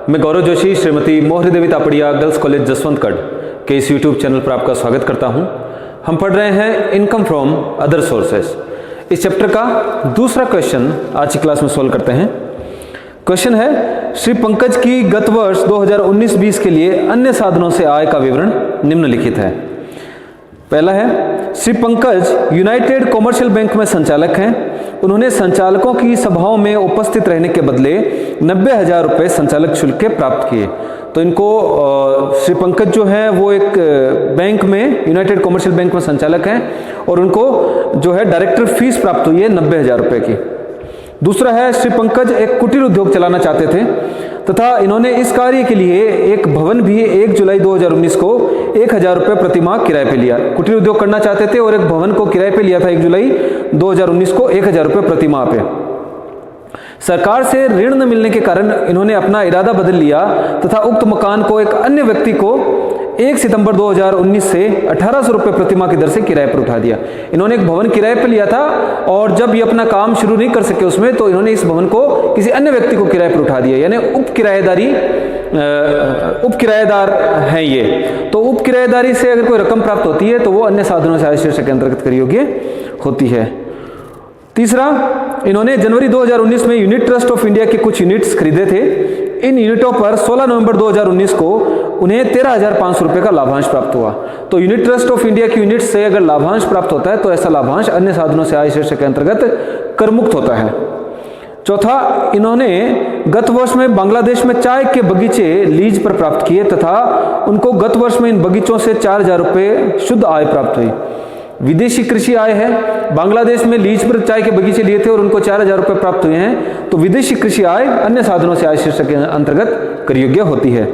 मैं गौरव जोशी श्रीमती मोहरी देवी Tapadia girls college Jaswantgarh के इस यूट्यूब चैनल पर आपका स्वागत करता हूं। हम पढ़ रहे हैं इनकम फ्रॉम अदर सोर्सेस। इस चैप्टर का दूसरा क्वेश्चन आज की क्लास में सोल्व करते हैं। क्वेश्चन है, श्री पंकज की गत वर्ष 2019-20 के लिए अन्य साधनों से आय का विवरण निम्नलिखित है। पहला है, Shri Pankaj United commercial bank में संचालक हैं। उन्होंने संचालकों की सभाओं में उपस्थित रहने के बदले 90,000 रुपये संचालक शुल्क के प्राप्त किए। तो इनको श्री पंकज जो है वो एक बैंक में, यूनाइटेड कॉमर्शियल बैंक में संचालक हैं और उनको जो है डायरेक्टर फीस प्राप्त हुई है 90,000 रुपये की। दूसरा है, श्री पंकज एक कुटीर उद्योग चलाना चाहते थे तथा इन्होंने इस कार्य के लिए एक भवन भी 1 जुलाई 2019 को 1,000 रुपये प्रति माह किराए पे लिया। कुटीर उद्योग करना चाहते थे और एक भवन को किराए पे लिया था 1 जुलाई 2019 को 1,000 रुपये प्रति माह पे। सरकार से ऋण न मिलने के कारण इन्होंने अपना इरादा बदल लिया तथा उक्त मकान को एक अन्य व्यक्ति को 1 सितंबर 2019 से 1,800 रुपये प्रति माह की दर से किराए पर उठा दिया। इन्होंने एक भवन किराए पर लिया था और जब ये अपना काम शुरू नहीं कर सके उसमें, तो इन्होंने इस भवन को किसी अन्य व्यक्ति को किराए पर उठा दिया, यानी उप किराएदार हैं ये। तो उप किराएदारी से अगर कोई रकम प्राप्त होती है तो वो अन्य साधनों से आय शीर्षक के अंतर्गत कर योग्य होती है। तीसरा, इन्होंने जनवरी 2019 में यूनिट ट्रस्ट ऑफ इंडिया के कुछ यूनिट्स खरीदे थे। इन यूनिटों पर 16 नवंबर 2019 को उन्हें 13,500 रुपये का लाभांश प्राप्त हुआ। तो यूनिट ट्रस्ट ऑफ इंडिया की यूनिट से अगर लाभांश प्राप्त होता है तो ऐसा लाभांश अन्य साधनों से आय शीर्षक के अंतर्गत कर मुक्त होता है। चौथा, इन्होंने गत वर्ष में बांग्लादेश में चाय के बगीचे लीज पर प्राप्त किए तथा उनको गत वर्ष में इन बगीचों से 4,000 रुपये शुद्ध आय प्राप्त हुई। विदेशी कृषि आय है, बांग्लादेश में लीज पर चाय के बगीचे लिए थे और उनको 4,000 रुपये प्राप्त हुए हैं। तो विदेशी कृषि आय अन्य साधनों से आय शीर्षक के अंतर्गत कर योग्य होती है।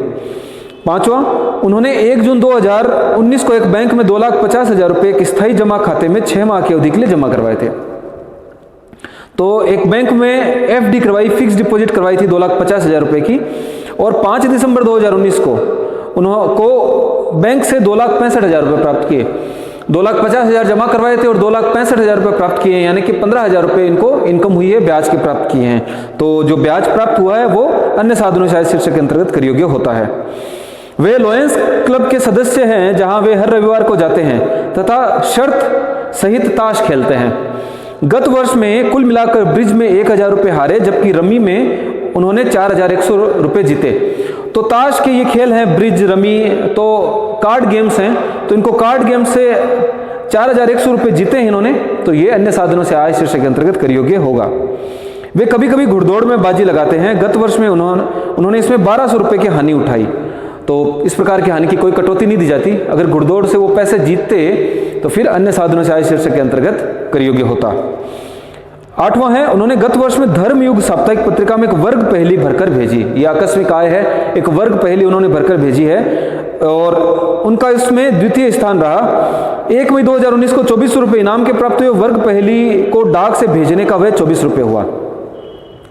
पांचवा, उन्होंने 1 जून 2019 को एक बैंक में 2,50,000 रुपये एक स्थायी जमा खाते में 6 माह की अवधि के लिए जमा करवाए थे। तो एक बैंक में FD करवाई, फिक्स डिपॉजिट करवाई थी 2,50,000 रुपये की, और 5 दिसंबर 2019 को उनको बैंक से 2,65,000 रुपये प्राप्त किए। 2,50,000 जमा करवाए थे और 2,65,000 रुपये प्राप्त किए, यानी कि 15,000 रुपये इनको इनकम हुई है, ब्याज के प्राप्त किए हैं। तो जो ब्याज प्राप्त हुआ है वो अन्य साधनों से आय शीर्षक के अंतर्गत कर योग्य होता है। वे लॉयंस क्लब के सदस्य हैं जहां वे हर रविवार को जाते हैं तथा शर्त सहित ताश खेलते हैं। गत वर्ष में कुल मिलाकर ब्रिज में 1,000 रुपये हारे, जबकि रमी में उन्होंने 4,100 रुपये जीते। तो ताश के ये खेल हैं, ब्रिज, रमी, तो कार्ड गेम्स हैं। तो इनको कार्ड गेम से 4,100 रुपये जीते हैं इन्होंने, तो ये अन्य साधनों से आय शीर्षक के अंतर्गत कर योग्य होगा। वे कभी कभी घुड़दौड़ में बाजी लगाते हैं। गत वर्ष में उन्होंने इसमें 1,200 रुपये की हानि उठाई। तो इस प्रकार की हानि की कोई कटौती नहीं दी जाती। अगर घुड़दौड़ से वो पैसे जीतते तो फिर अन्य साधनों से आय शीर्षक के अंतर्गत कर योग्य होता। आठवां है, उन्होंने गत वर्ष में धर्मयुग साप्ताहिक पत्रिका में एक वर्ग पहेली भरकर भेजी। ये आकस्मिक आय है, एक वर्ग पहेली उन्होंने भरकर भेजी है और उनका इसमें द्वितीय स्थान रहा। 1 मई 2019 को 2400 रुपये इनाम के प्राप्त हुए। वर्ग पहेली को डाक से भेजने का व्यय 24 रुपये हुआ।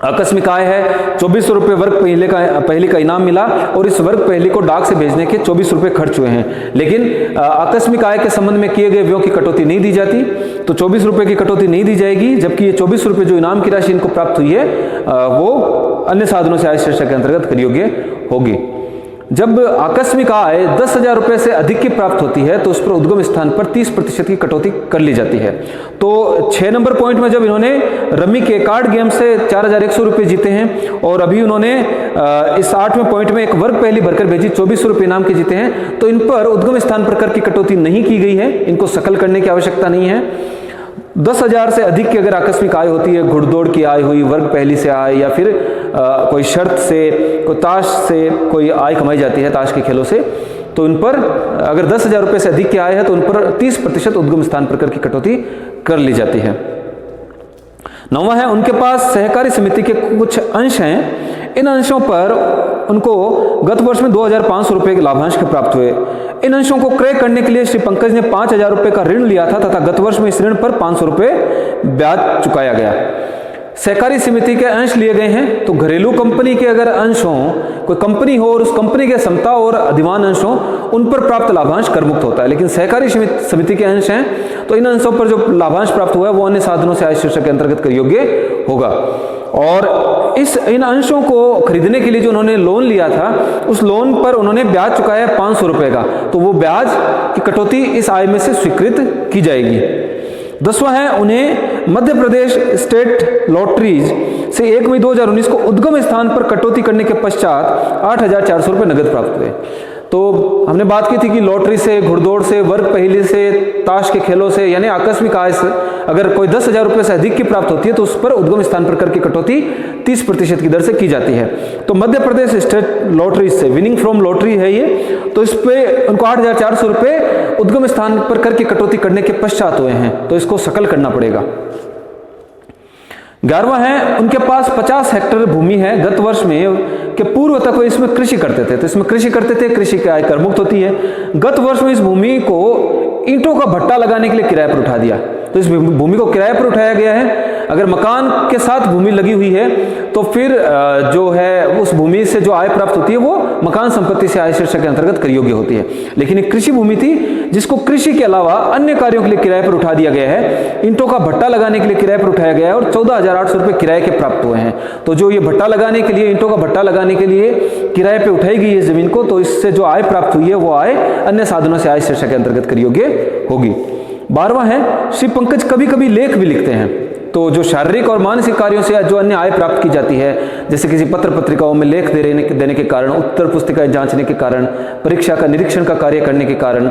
आकस्मिक आय है, 2400 रुपये वर्ग पहेली का इनाम मिला और इस वर्ग पहेली को डाक से भेजने के 24 रुपये खर्च हुए हैं। लेकिन आकस्मिक आय के संबंध में किए गए व्ययों की कटौती नहीं दी जाती, तो 24 रुपये की कटौती नहीं दी जाएगी, जबकि ये 24 रुपये जो इनाम की राशि इनको प्राप्त हुई है वो अन्य साधनों से आय शीर्षक के अंतर्गत कर योग्य होगी। जब आकस्मिक आय 10,000 रुपये से अधिक की प्राप्त होती है तो उस पर उद्गम स्थान पर 30% की कटौती कर ली जाती है। तो 6 नंबर पॉइंट में जब इन्होंने रमी के कार्ड गेम से 4,100 रुपये जीते हैं और अभी उन्होंने इस 8वें पॉइंट में एक वर्ग पहेली भरकर भेजी, 2400 रुपये इनाम के जीते हैं, तो इन पर उद्गम स्थान पर कर की कटौती नहीं की गई है। इनको सकल करने की आवश्यकता नहीं है। 10,000 से अधिक की अगर आकस्मिक आय होती है, घुड़दौड़ की आय हुई, वर्ग पहेली से आय, या फिर कोई शर्त से, कोई ताश से कोई आय कमाई जाती है, ताश के खेलों से, तो इन पर अगर 10,000 रुपये से अधिक की आय है तो उन पर 30% उद्गम स्थान पर कर की कटौती कर ली जाती है। 9वां है, उनके पास सहकारी समिति के कुछ अंश हैं। इन अंशों पर उनको गत वर्ष में 2,500 रुपये के लाभांश के प्राप्त हुए। इन अंशों को क्रय करने के लिए श्री पंकज ने 5,000 रुपये का ऋण लिया था तथा गत वर्ष में इस ऋण पर 500 रुपये ब्याज चुकाया गया। सहकारी समिति के अंश लिए गए हैं, तो घरेलू कंपनी के अगर अंश हों, कोई कंपनी हो और उस कंपनी के समता और अधिमान अंश हों, उन पर प्राप्त लाभांश कर मुक्त होता है। लेकिन सहकारी समिति के अंश हैं तो इन अंशों पर जो लाभांश प्राप्त हुआ है वो अन्य साधनों से आय शीर्षक के अंतर्गत कर योग्य होगा। और इन अंशों को खरीदने के लिए जो उन्होंने लोन लिया था, उस लोन पर उन्होंने ब्याज चुकाया 500 रुपये का, तो वो ब्याज की कटौती इस आय में से स्वीकृत की जाएगी। 10वां है, उन्हें मध्य प्रदेश स्टेट लॉटरीज से 1 मई 2019 को उद्गम स्थान पर कटौती करने के पश्चात 8,400 रुपये नगद प्राप्त हुए। तो हमने बात की थी कि लॉटरी से, घुड़दौड़ से, वर्ग पहेली से, ताश के खेलों से, यानी आकस्मिक आय से अगर कोई 10,000 रुपये से अधिक की प्राप्त होती है तो उस पर उद्गम स्थान पर कर की कटौती 30% की दर से की जाती है। तो मध्य प्रदेश स्टेट लॉटरी से विनिंग फ्रॉम लॉटरी है ये, तो इस पे उनको 8,400 रुपये उद्गम स्थान पर कर की कटौती करने के पश्चात हुए हैं, तो इसको सकल करना पड़ेगा। 11वां है, उनके पास 50 हेक्टेयर भूमि है। गत वर्ष में के पूर्व तक वो इसमें कृषि करते थे, तो इसमें कृषि करते थे, कृषि की आय कर मुक्त होती है। गत वर्ष में इस भूमि को ईंटों का भट्टा लगाने के लिए किराए पर उठा दिया, तो इस भूमि को किराए पर उठाया गया है। अगर मकान के साथ भूमि लगी हुई है तो फिर जो है उस भूमि से जो आय प्राप्त होती है वो मकान संपत्ति से आय शीर्षक के अंतर्गत कर योग्य होती है। लेकिन एक कृषि भूमि थी जिसको कृषि के अलावा अन्य कार्यों के लिए किराए पर उठा दिया गया है, ईंटों का भट्टा लगाने के लिए किराए पर उठाया गया है और 14,800 रुपये किराए के प्राप्त हुए हैं। तो जो ये भट्टा लगाने के लिए, ईंटों का भट्टा लगाने के लिए किराए पर उठाई गई है जमीन को, तो इससे जो आय प्राप्त हुई है वो आय अन्य साधनों से आय शीर्षक के अंतर्गत कर योग्य होगी। 12वां है, श्री पंकज कभी कभी लेख भी लिखते हैं। तो जो शारीरिक और मानसिक कार्यों से जो अन्य आय प्राप्त की जाती है, जैसे किसी पत्र पत्रिकाओं में लेख देने के कारण, उत्तर पुस्तिकाएं जांचने के कारण, परीक्षा का निरीक्षण का कार्य करने के कारण,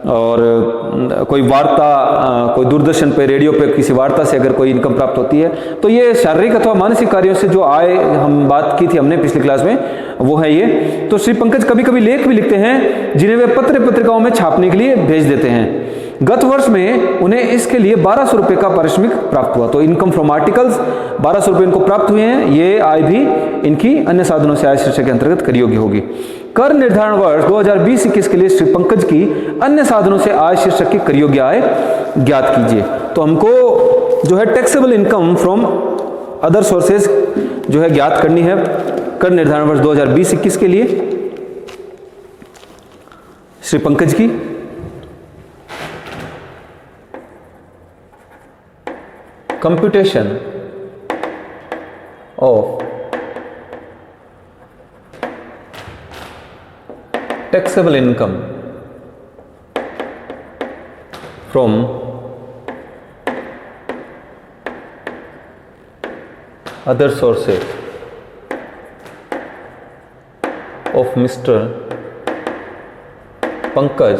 और कोई वार्ता, कोई दूरदर्शन पे, रेडियो पे किसी वार्ता से अगर कोई इनकम प्राप्त होती है, तो ये शारीरिक अथवा मानसिक कार्यों से जो आय हम बात की थी हमने पिछली क्लास में, वो है ये। तो श्री पंकज कभी कभी लेख भी लिखते हैं जिन्हें वे पत्र पत्रिकाओं में छापने के लिए भेज देते हैं। गत वर्ष में उन्हें इसके लिए 1,200 रुपये का पारिश्रमिक प्राप्त हुआ। तो इनकम फ्रॉम आर्टिकल्स 1,200 रुपये इनको प्राप्त हुए हैं। ये आय भी इनकी अन्य साधनों से आय शीर्षक के अंतर्गत कर योग्य होगी। कर निर्धारण वर्ष 2020-21 के लिए श्री पंकज की अन्य साधनों से आय शीर्षक की कर योग्य आय ज्ञात कीजिए। तो हमको जो है taxable income from other sources जो है ज्ञात करनी है कर निर्धारण वर्ष 2020-21 के लिए श्री पंकज की। Computation of taxable income from other sources of Mr. Pankaj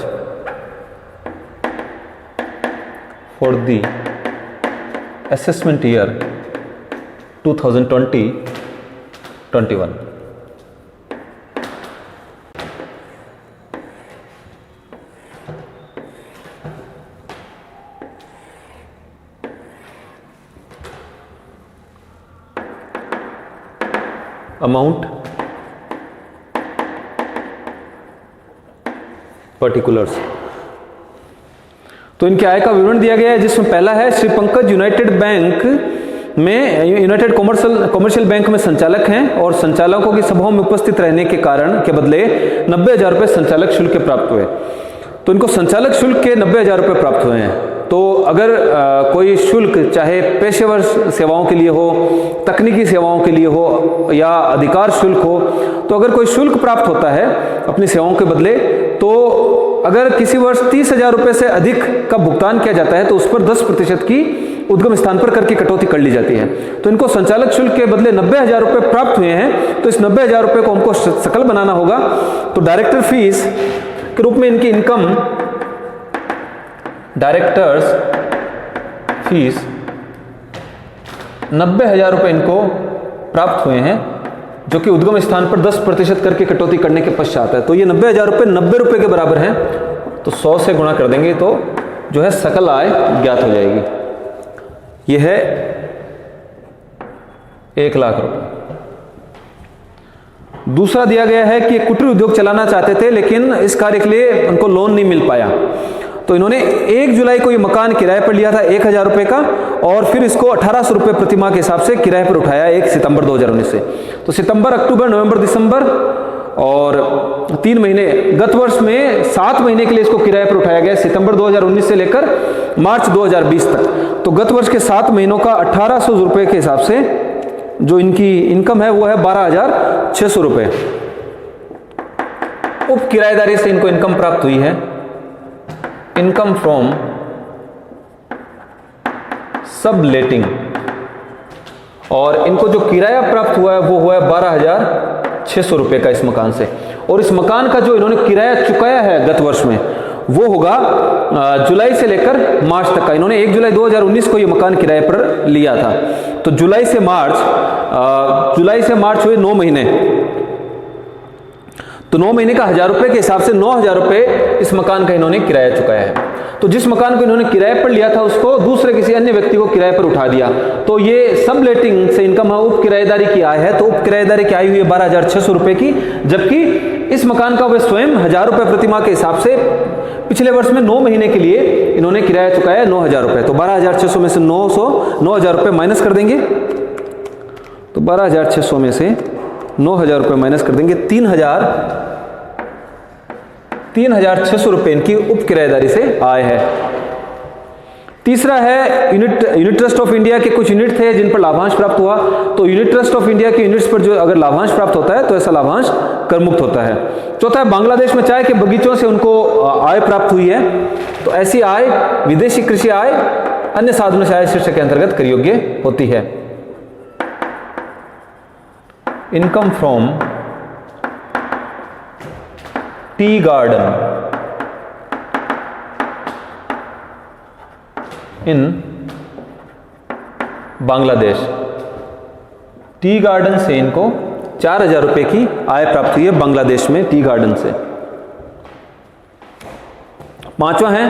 for the assessment year 2020-21। Amount, particulars. तो इनके आय का विवरण दिया गया है, जिसमें पहला है श्री पंकज यूनाइटेड बैंक में, यूनाइटेड कॉमर्शियल बैंक में संचालक हैं और संचालकों की सभाओं में उपस्थित रहने के कारण के बदले 90,000 रुपये संचालक शुल्क के प्राप्त हुए। तो इनको संचालक शुल्क के 90,000 रुपये प्राप्त हुए हैं। तो अगर कोई शुल्क चाहे पेशेवर सेवाओं के लिए हो, तकनीकी सेवाओं के लिए हो या अधिकार शुल्क हो, तो अगर कोई शुल्क प्राप्त होता है अपनी सेवाओं के बदले, तो अगर किसी वर्ष 30,000 रुपये से अधिक का भुगतान किया जाता है तो उस पर 10% की उद्गम स्थान पर कर की कटौती कर ली जाती है। तो इनको संचालक शुल्क के बदले 90,000 रुपये प्राप्त हुए हैं, तो इस 90,000 रुपये को हमको सकल बनाना होगा। तो डायरेक्टर फीस के रूप में इनकी इनकम, डायरेक्टर्स फीस 90,000 रुपये इनको प्राप्त हुए हैं, जो कि उद्गम स्थान पर 10% कर की कटौती करने के पश्चात है। तो ये 90,000 रुपये 90 रुपये के बराबर हैं, तो 100 से गुणा कर देंगे तो जो है सकल आय ज्ञात हो जाएगी। ये है 1,00,000 रुपये। दूसरा दिया गया है कि कुटीर उद्योग चलाना चाहते थे, लेकिन इस कार्य के लिए उनको लोन नहीं मिल पाया। तो इन्होंने 1 जुलाई को ये मकान किराए पर लिया था 1,000 रुपये का, और फिर इसको 1,800 रुपये प्रति माह के हिसाब से किराए पर उठाया 1 सितंबर 2019 से। तो सितंबर, अक्टूबर, नवंबर, दिसंबर और 3 महीने, गत वर्ष में 7 महीने के लिए इसको किराए पर उठाया गया, सितंबर 2019 से लेकर मार्च 2020 तक। तो गत वर्ष के 7 महीनों का 1,800 रुपये के हिसाब से जो इनकी इनकम है वो है 12,600 रुपये। उप किराएदारी से इनको इनकम प्राप्त हुई है, इनकम फ्रॉम सबलेटिंग, और इनको जो किराया प्राप्त हुआ है वो हुआ है 12,600 रुपये का इस मकान से। और इस मकान का जो इन्होंने किराया चुकाया है गत वर्ष में वो होगा जुलाई से लेकर मार्च तक का। इन्होंने 1 जुलाई 2019 को ये मकान किराए पर लिया था, तो जुलाई से मार्च हुए 9 महीने, तो 9 महीने का 1,000 रुपये के हिसाब से 9,000 रुपये इस मकान का इन्होंने किराया चुकाया है। तो जिस मकान को इन्होंने किराए पर लिया था उसको दूसरे किसी अन्य व्यक्ति को किराए पर उठा दिया, तो ये सबलेटिंग से इनकम है, उप किराएदारी की आय है। तो उप किराएदारी की आय हुई है 12,600 रुपये की, जबकि इस मकान का वे स्वयं 1,000 रुपये प्रतिमाह के हिसाब से पिछले वर्ष में 9 महीने के लिए इन्होंने किराया चुकाया 9,000 रुपये। तो 12,600 में से 9,000 रुपये माइनस कर देंगे, तो 12,600 में से 9,000 रुपये माइनस कर देंगे, 3,600 रुपये इनकी उप किराएदारी से आय है। तीसरा है यूनिट ट्रस्ट ऑफ इंडिया के कुछ यूनिट थे जिन पर लाभांश प्राप्त हुआ। तो यूनिट ट्रस्ट ऑफ इंडिया के यूनिट्स पर जो अगर लाभांश प्राप्त होता है तो ऐसा लाभांश कर मुक्त होता है। चौथा है बांग्लादेश में चाय के बगीचों से उनको आय प्राप्त हुई है, तो ऐसी आय विदेशी कृषि आय अन्य साधनों से आय शीर्षक के अंतर्गत कर योग्य होती है। Income from tea garden in Bangladesh, tea garden से इनको 4,000 रुपये की आय प्राप्त हुई है बांग्लादेश में टी गार्डन से। पांचवा है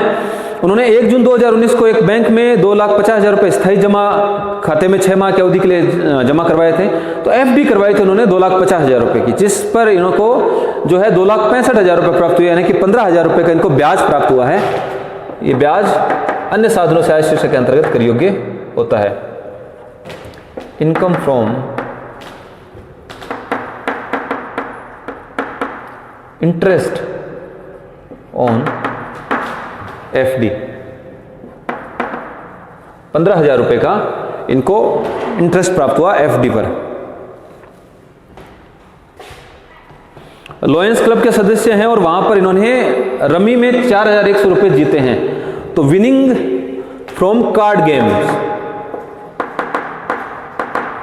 उन्होंने 1 जून 2019 को एक बैंक में 2,50,000 रुपये स्थायी जमा खाते में 6 माह की अवधि के लिए जमा करवाए थे। तो एफडी करवाई थी उन्होंने 2,50,000 रुपये की, जिस पर इनको जो है 2,65,000 रुपये प्राप्त हुए, यानी कि 15,000 रुपये का इनको ब्याज प्राप्त हुआ है। ये ब्याज अन्य साधनों से आय शीर्षक के अंतर्गत कर योग्य होता है। Income from interest on FD, 15,000 रुपये का इनको इंटरेस्ट प्राप्त हुआ एफडी पर। लॉयंस क्लब के सदस्य हैं और वहां पर इन्होंने रमी में 4,100 रुपये जीते हैं। तो winning from card games,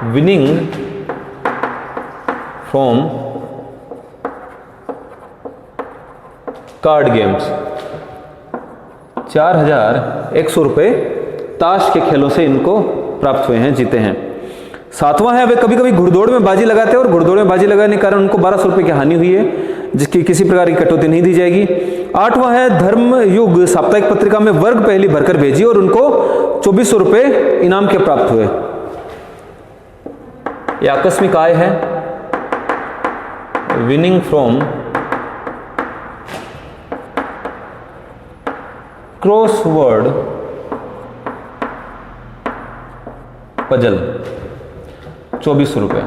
winning from card games 4,100 रुपये ताश के खेलों से इनको प्राप्त हुए हैं, जीते हैं। सातवां है वे कभी कभी घुड़दौड़ में बाजी लगाते हैं और घुड़दौड़ में बाजी लगाने के कारण उनको 1,200 रुपये की हानि हुई है, जिसकी किसी प्रकार की कटौती नहीं दी जाएगी। आठवां है धर्म युग साप्ताहिक पत्रिका में वर्ग पहली भरकर भेजी और उनको 2,400 रुपये इनाम के प्राप्त हुए। यह आकस्मिक आय है, विनिंग फ्रॉम क्रॉसवर्ड पजल 2,400 रुपये।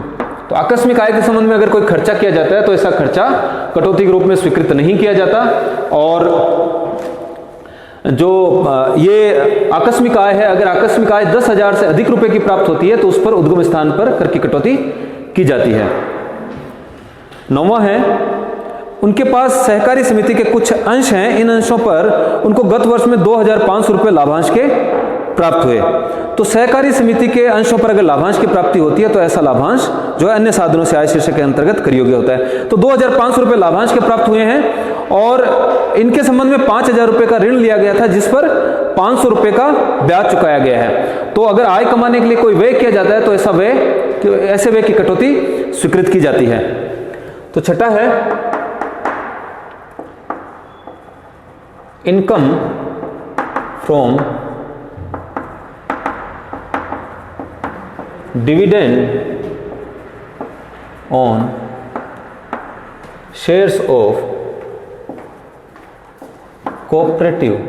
तो आकस्मिक आय के संबंध में अगर कोई खर्चा किया जाता है तो ऐसा खर्चा कटौती के रूप में स्वीकृत नहीं किया जाता, और जो ये आकस्मिक आय है, अगर आकस्मिक आय 10,000 से अधिक रुपए की प्राप्त होती है तो उस पर उद्गम स्थान पर कर की कटौती की जाती है। नौवां है उनके पास सहकारी समिति के कुछ अंश हैं, इन अंशों पर उनको गत वर्ष में 2,500 रुपये लाभांश के प्राप्त हुए। तो सहकारी समिति के अंशों पर अगर लाभांश की प्राप्ति होती है तो ऐसा लाभांश जो है अन्य साधनों से आय शीर्षक के अंतर्गत कर योग्य होता है। तो 2,500 रुपये लाभांश के प्राप्त हुए हैं और इनके संबंध में 5,000 रुपये का ऋण लिया गया था, जिस पर 500 रुपये का ब्याज चुकाया गया है। तो अगर आय कमाने के लिए कोई व्यय किया जाता है तो ऐसे व्यय की कटौती स्वीकृत की जाती है। तो छठा है income from dividend on shares of cooperative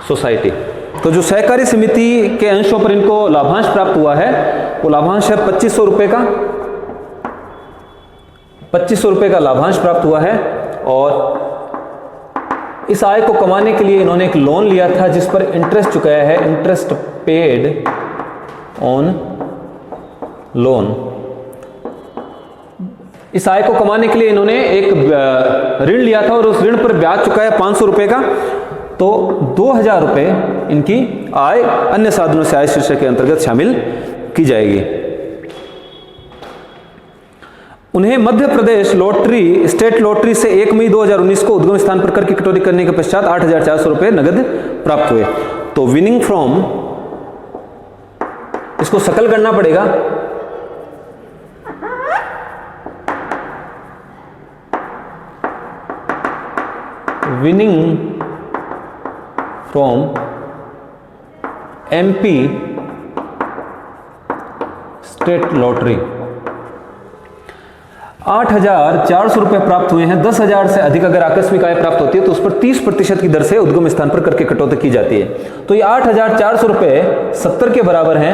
society. तो जो सहकारी समिति के अंशों पर इनको लाभांश प्राप्त हुआ है वो लाभांश है 2,500 रुपये का, 2,500 रुपये का लाभांश प्राप्त हुआ है। और इस आय को कमाने के लिए इन्होंने एक लोन लिया था जिस पर इंटरेस्ट चुकाया है, इंटरेस्ट पेड ऑन लोन। इस आय को कमाने के लिए इन्होंने एक ऋण लिया था और उस ऋण पर ब्याज चुकाया 500 रुपए का, तो 2000 रुपए इनकी आय अन्य साधनों से आय शीर्षक के अंतर्गत शामिल की जाएगी। उन्हें Madhya Pradesh lottery, state lottery से 1 मई 2019 को उद्गम स्थान पर कर की कटौती करने के पश्चात 8400 रुपए नगद प्राप्त हुए। तो विनिंग फ्रॉम, इसको सकल करना पड़ेगा, winning from MP state lottery 8400 रुपए प्राप्त हुए हैं। 10,000 से अधिक अगर आकस्मिक आय प्राप्त होती है तो उस पर 30% की दर से उद्गम स्थान पर कर की कटौती की जाती है। तो ये 8400 रुपए 70 के बराबर हैं,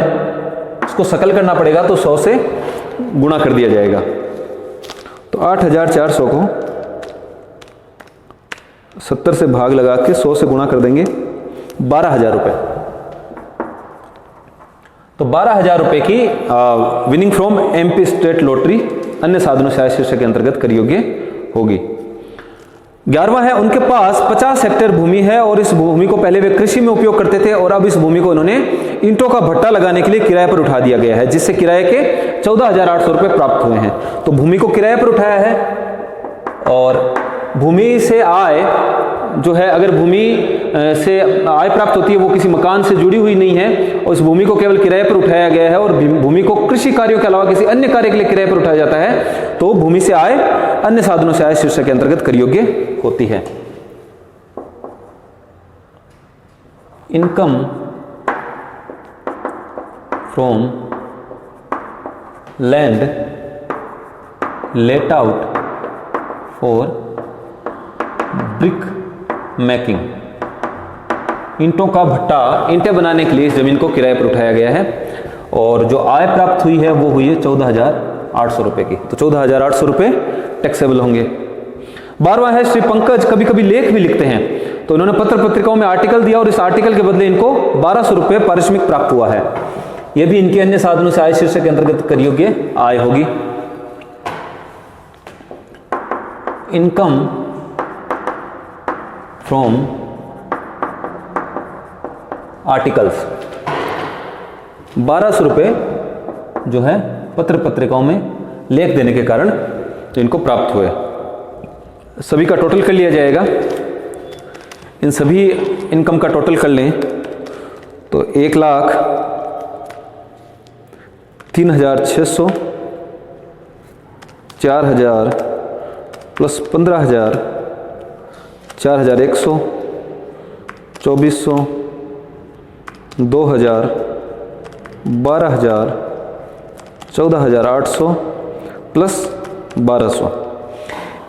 इसको सकल करना पड़ेगा तो 100 से गुणा कर दिया जाएगा। तो 8400 को 70 से भाग लगा के 100 से गुणा कर देंगे, 12,000 रुपए। तो 12,000 रुपए की winning from MP state lottery अन्य साधनों से आय शीर्षक के अंतर्गत कर योग्य होगी। 11वां है, उनके पास 50 हेक्टेयर भूमि है और इस भूमि को पहले वे कृषि में उपयोग करते थे और अब इस भूमि को इन्होंने ईंटों का भट्टा लगाने के लिए किराए पर उठा दिया गया है, जिससे किराए के 14,800 रुपए प्राप्त हुए हैं। तो भूमि को किराए पर उठाया है और भूमि से आय जो है, अगर भूमि से आय प्राप्त होती है वो किसी मकान से जुड़ी हुई नहीं है और इस भूमि को केवल किराए पर उठाया गया है और भूमि को कृषि कार्यों के अलावा किसी अन्य कार्य के लिए किराए पर उठाया जाता है, तो भूमि से आय अन्य साधनों से आय शीर्षक के अंतर्गत कर योग्य होती है। Income from land let out for brick making, ईंटों का भट्टा, ईंटें बनाने के लिए इस जमीन को किराए पर उठाया गया है और जो आय प्राप्त हुई है वो हुई है 14,800 रुपए की। तो 14,800 रुपए टैक्सेबल होंगे। 12वां है, श्री पंकज कभी कभी लेख भी लिखते हैं, तो इन्होंने पत्र पत्रिकाओं में आर्टिकल दिया और इस आर्टिकल के बदले इनको 1200 रुपए पारिश्रमिक प्राप्त हुआ है। यह भी इनके अन्य साधनों से आय शीर्षक के अंतर्गत कर योग्य आय होगी। इनकम फ्रॉम आर्टिकल्स 1200 रुपए जो है पत्र पत्रिकाओं में लेख देने के कारण इनको प्राप्त हुए। सभी का टोटल कर लिया जाएगा। इन सभी इनकम का टोटल कर लें तो 1,03,600, 4,000 प्लस 15,000, 4,100, 2,400, 2,000, 12,000, 14,800 प्लस 1,200,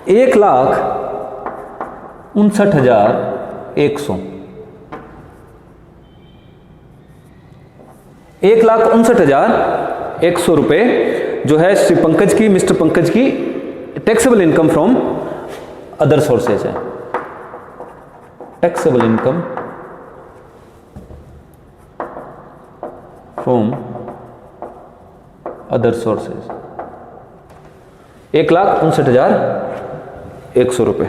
1,59,100। 1,59,100 रुपए जो है श्री पंकज की, मिस्टर पंकज की taxable income from other sources है। Taxable income from other sources 1,59,100 रुपए।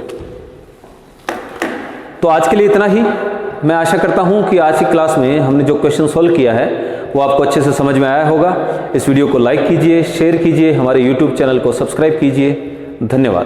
तो आज के लिए इतना ही। मैं आशा करता हूं कि आज की क्लास में हमने जो क्वेश्चन सॉल्व किया है वो आपको अच्छे से समझ में आया होगा। इस वीडियो को लाइक कीजिए, शेयर कीजिए, हमारे YouTube चैनल को सब्सक्राइब कीजिए। धन्यवाद।